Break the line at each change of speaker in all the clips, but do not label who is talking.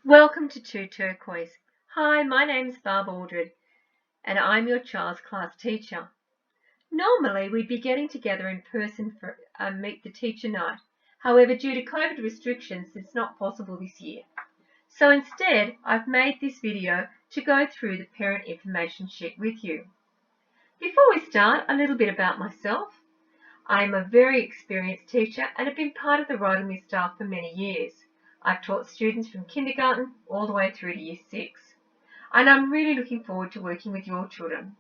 Welcome to 2 Turquoise. Hi, my name's Barb Aldred and I'm your child's class teacher. Normally we'd be getting together in person for a Meet the Teacher night. However, due to COVID restrictions, it's not possible this year. So instead, I've made this video to go through the parent information sheet with you. Before we start, a little bit about myself. I'm a very experienced teacher and have been part of the Writing staff for many years. I've taught students from kindergarten all the way through to year 6. And I'm really looking forward to working with your children.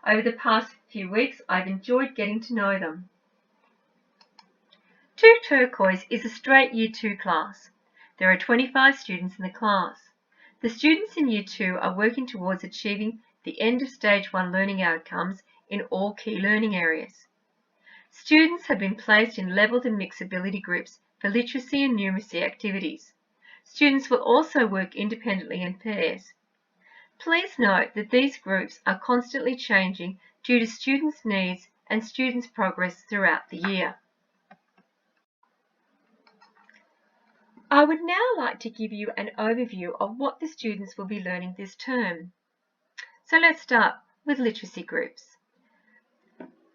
Over the past few weeks, I've enjoyed getting to know them. 2 Turquoise is a straight Year 2 class. There are 25 students in the class. The students in Year 2 are working towards achieving the end of Stage 1 learning outcomes in all key learning areas. Students have been placed in levelled and mixed ability groups for literacy and numeracy activities. Students will also work independently in pairs. Please note that these groups are constantly changing due to students' needs and students' progress throughout the year. I would now like to give you an overview of what the students will be learning this term. So let's start with literacy groups.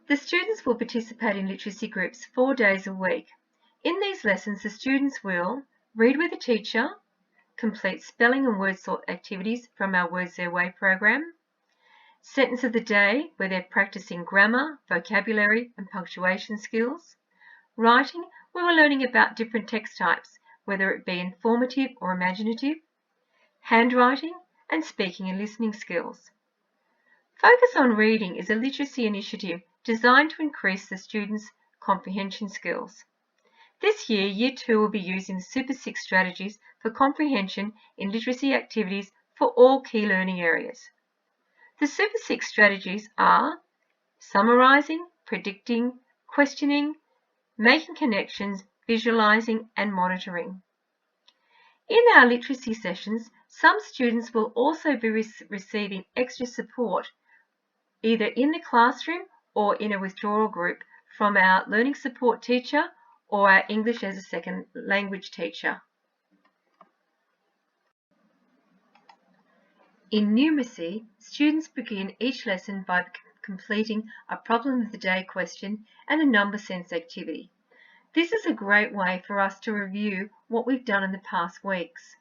The students will participate in literacy groups 4 days a week. In these lessons, the students will read with a teacher, complete spelling and word sort activities from our Words Their Way program, sentence of the day where they're practicing grammar, vocabulary and punctuation skills, writing where we're learning about different text types, whether it be informative or imaginative, handwriting and speaking and listening skills. Focus on Reading is a literacy initiative designed to increase the students' comprehension skills. This year, Year 2 will be using the Super 6 strategies for comprehension in literacy activities for all key learning areas. The Super 6 strategies are summarising, predicting, questioning, making connections, visualising and monitoring. In our literacy sessions, some students will also be receiving extra support either in the classroom or in a withdrawal group from our learning support teacher or our English as a second language teacher. In numeracy, students begin each lesson by completing a problem of the day question and a number sense activity. This is a great way for us to review what we've done in the past weeks.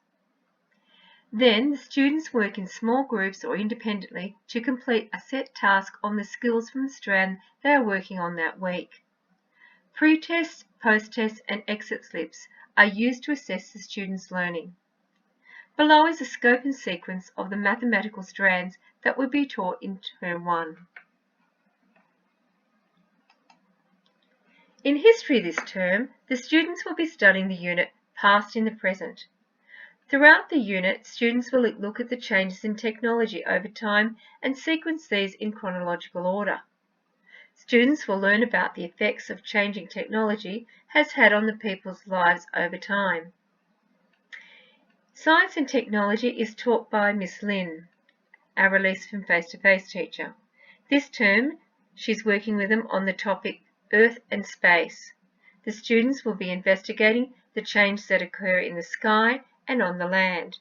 Then the students work in small groups or independently to complete a set task on the skills from the strand they are working on that week. Pre-tests, post-tests and exit slips are used to assess the students' learning. Below is a scope and sequence of the mathematical strands that will be taught in Term 1. In history this term, the students will be studying the unit Past in the Present. Throughout the unit, students will look at the changes in technology over time and sequence these in chronological order. Students will learn about the effects of changing technology has had on the people's lives over time. Science and technology is taught by Miss Lynn, our Release from Face-to-Face teacher. This term, she's working with them on the topic Earth and Space. The students will be investigating the changes that occur in the sky and on the land.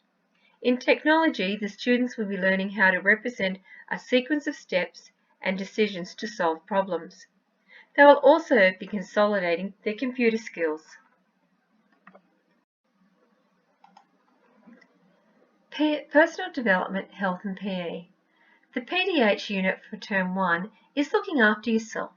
In technology, the students will be learning how to represent a sequence of steps and decisions to solve problems. They will also be consolidating their computer skills. Personal Development, Health and PE. The PDH unit for Term 1 is looking after yourself.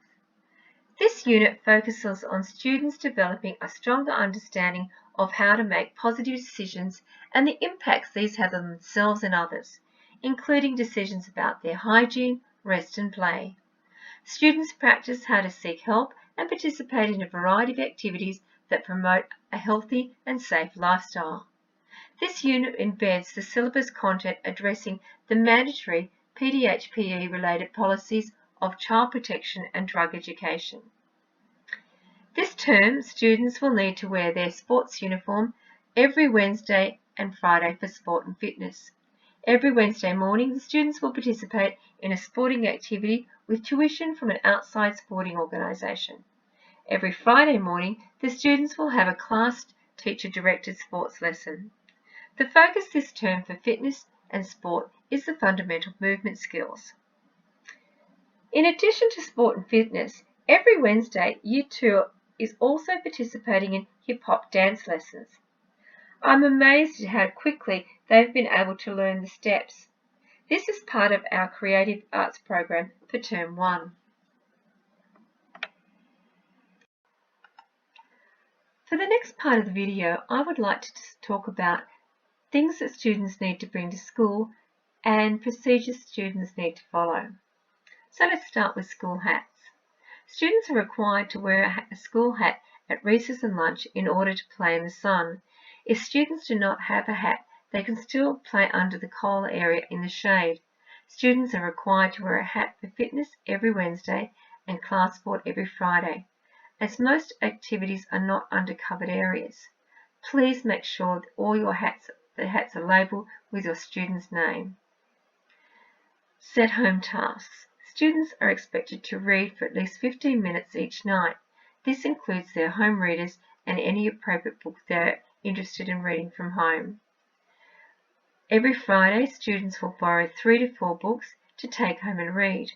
This unit focuses on students developing a stronger understanding of how to make positive decisions and the impacts these have on themselves and others, including decisions about their hygiene, rest and play. Students practice how to seek help and participate in a variety of activities that promote a healthy and safe lifestyle. This unit embeds the syllabus content addressing the mandatory PDH-PE related policies of child protection and drug education. This term, students will need to wear their sports uniform every Wednesday and Friday for sport and fitness. Every Wednesday morning, the students will participate in a sporting activity with tuition from an outside sporting organisation. Every Friday morning, the students will have a class teacher-directed sports lesson. The focus this term for fitness and sport is the fundamental movement skills. In addition to sport and fitness, every Wednesday, Year 2 is also participating in hip-hop dance lessons. I'm amazed at how quickly they've been able to learn the steps. This is part of our Creative Arts program for Term 1. For the next part of the video, I would like to talk about things that students need to bring to school and procedures students need to follow. So let's start with school hats. Students are required to wear a school hat at recess and lunch in order to play in the sun. If students do not have a hat, they can still play under the coal area in the shade. Students are required to wear a hat for fitness every Wednesday and class sport every Friday, as most activities are not under covered areas. Please make sure that all your hats are labelled with your student's name. Set home tasks. Students are expected to read for at least 15 minutes each night. This includes their home readers and any appropriate book they're interested in reading from home. Every Friday, students will borrow 3 to 4 books to take home and read.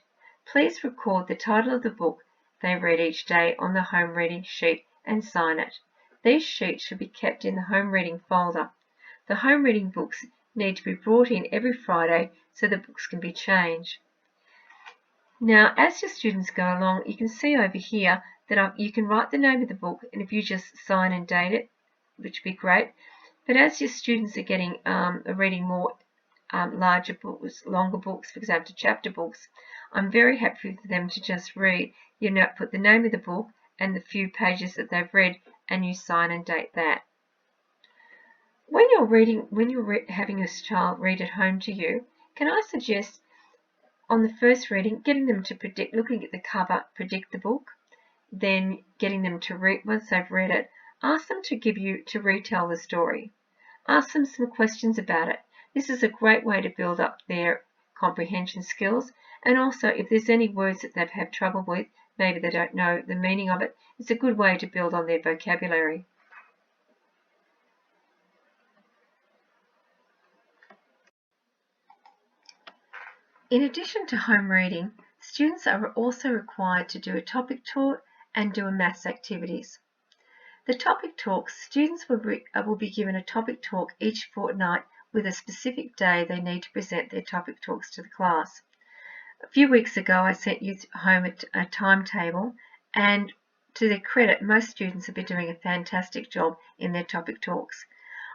Please record the title of the book they read each day on the home reading sheet and sign it. These sheets should be kept in the home reading folder. The home reading books need to be brought in every Friday so the books can be changed. Now, as your students go along, you can see over here that you can write the name of the book, and if you just sign and date it, which would be great. But as your students are reading more larger books, longer books, for example, chapter books, I'm very happy for them to just read. You know, put the name of the book and the few pages that they've read, and you sign and date that. When you're having a child read at home to you, can I suggest on the first reading, getting them to predict, looking at the cover, predict the book, then getting them to read, once they've read it, ask them to retell the story. Ask them some questions about it. This is a great way to build up their comprehension skills, and also if there's any words that they've had trouble with, maybe they don't know the meaning of it, it's a good way to build on their vocabulary. In addition to home reading, students are also required to do a topic talk and do a maths activities. The topic talks, students will be given a topic talk each fortnight with a specific day they need to present their topic talks to the class. A few weeks ago I sent you home a timetable, and to their credit, most students have been doing a fantastic job in their topic talks.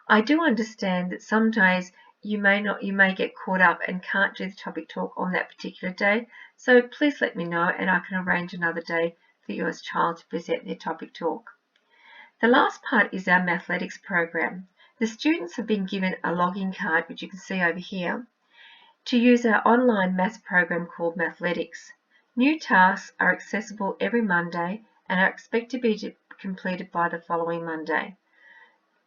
I do understand that some days you may get caught up and can't do the topic talk on that particular day, so please let me know and I can arrange another day for your child to present their topic talk. The last part is our Mathletics program. The students have been given a login card, which you can see over here, to use our online maths program called Mathletics. New tasks are accessible every Monday and are expected to be completed by the following Monday.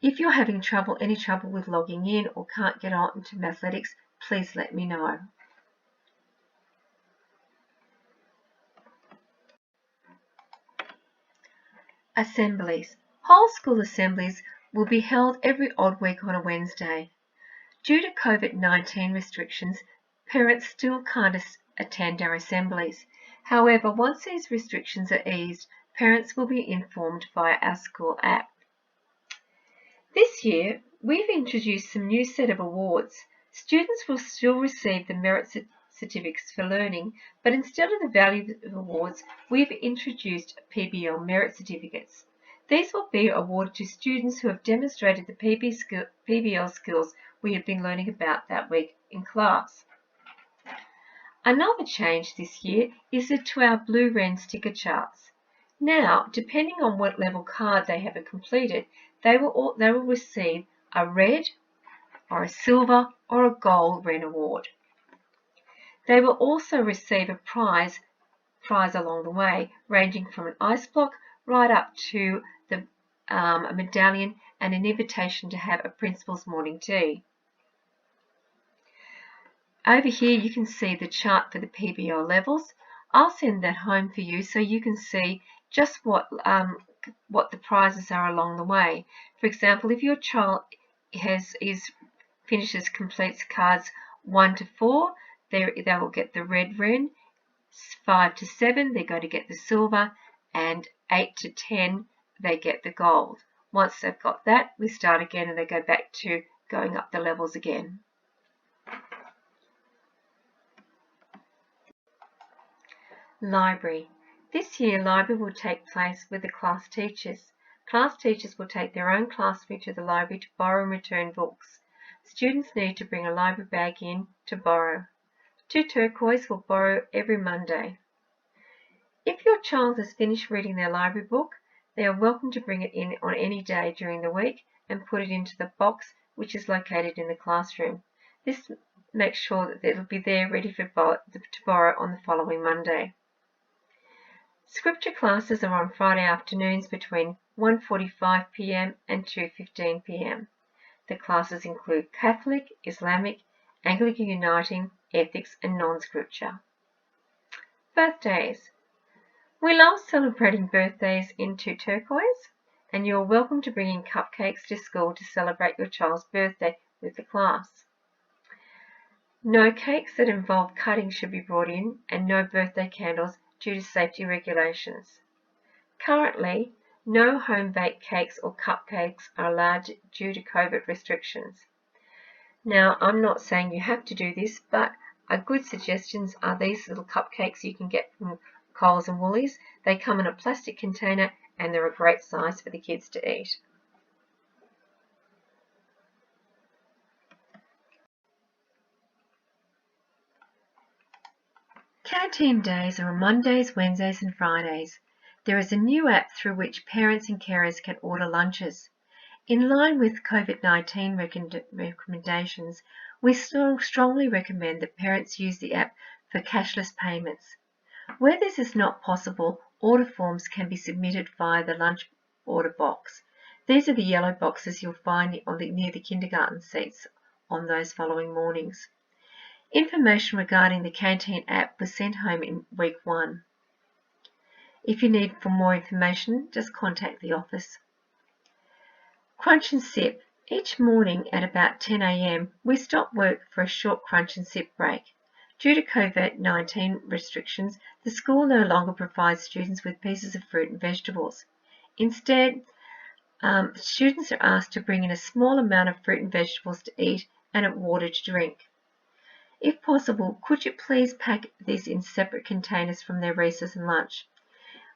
If you're having any trouble with logging in or can't get on to Mathletics, please let me know. Assemblies. Whole school assemblies will be held every odd week on a Wednesday. Due to COVID-19 restrictions, parents still can't attend our assemblies. However, once these restrictions are eased, parents will be informed via our school app. This year, we've introduced some new set of awards. Students will still receive the Merit Certificates for learning, but instead of the value of awards, we've introduced Pbl Merit Certificates. These will be awarded to students who have demonstrated the Pbl skills we have been learning about that week in class. Another change this year is to our Blue Wren sticker charts. Now, depending on what level card they have completed, they will receive a red or a silver or a gold Wren award. They will also receive a prize along the way, ranging from an ice block right up to a medallion and an invitation to have a principal's morning tea. Over here you can see the chart for the PBL levels. I'll send that home for you so you can see just what the prizes are along the way. For example, if your child is finishes completes cards 1 to 4, they will get the red wren. 5 to 7, they're going to get the silver, and 8 to 10, they get the gold. Once they've got that, we start again and they go back to going up the levels again. Library. This year, library will take place with the class teachers. Class teachers will take their own classroom to the library to borrow and return books. Students need to bring a library bag in to borrow. 2 turquoise will borrow every Monday. If your child has finished reading their library book, they are welcome to bring it in on any day during the week and put it into the box which is located in the classroom. This makes sure that it will be there ready to borrow on the following Monday. Scripture classes are on Friday afternoons between 1:45 p.m. and 2:15 p.m. The classes include Catholic, Islamic, Anglican Uniting, Ethics and Non-Scripture. Birthdays. We love celebrating birthdays in 2 turquoise, and you're welcome to bring in cupcakes to school to celebrate your child's birthday with the class. No cakes that involve cutting should be brought in, and no birthday candles due to safety regulations. Currently, no home-baked cakes or cupcakes are allowed due to COVID restrictions. Now, I'm not saying you have to do this, but good suggestions are these little cupcakes you can get from Coles and Woolies. They come in a plastic container and they're a great size for the kids to eat. Canteen days are on Mondays, Wednesdays and Fridays. There is a new app through which parents and carers can order lunches. In line with COVID-19 recommendations, we still strongly recommend that parents use the app for cashless payments. Where this is not possible, order forms can be submitted via the lunch order box. These are the yellow boxes you'll find near the kindergarten seats on those following mornings. Information regarding the Canteen app was sent home in week 1. If you need more information, just contact the office. Crunch and sip. Each morning at about 10 a.m, we stop work for a short crunch and sip break. Due to COVID-19 restrictions, the school no longer provides students with pieces of fruit and vegetables. Instead, students are asked to bring in a small amount of fruit and vegetables to eat and water to drink. If possible, could you please pack these in separate containers from their recess and lunch?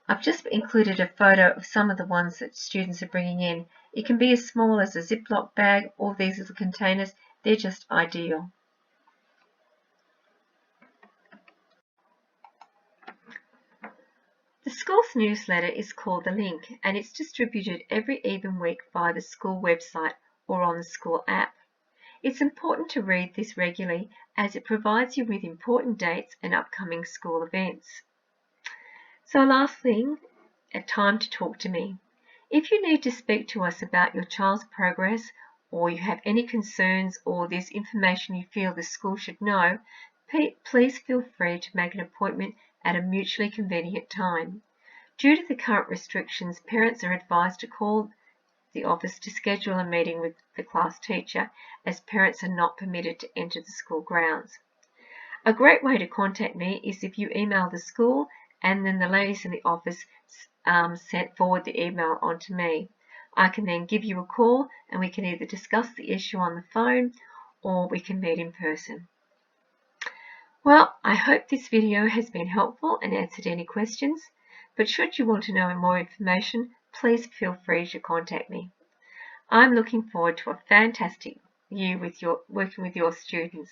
I've just included a photo of some of the ones that students are bringing in. It can be as small as a Ziploc bag or these little containers. They're just ideal. The school's newsletter is called The Link, and it's distributed every even week via the school website or on the school app. It's important to read this regularly as it provides you with important dates and upcoming school events. So lastly, a time to talk to me. If you need to speak to us about your child's progress, or you have any concerns or there's information you feel the school should know, please feel free to make an appointment at a mutually convenient time. Due to the current restrictions, parents are advised to call the office to schedule a meeting with the class teacher, as parents are not permitted to enter the school grounds. A great way to contact me is if you email the school, and then the ladies in the office forward the email on to me. I can then give you a call and we can either discuss the issue on the phone or we can meet in person. Well, I hope this video has been helpful and answered any questions, but should you want to know more information, please feel free to contact me. I'm looking forward to a fantastic year working with your students.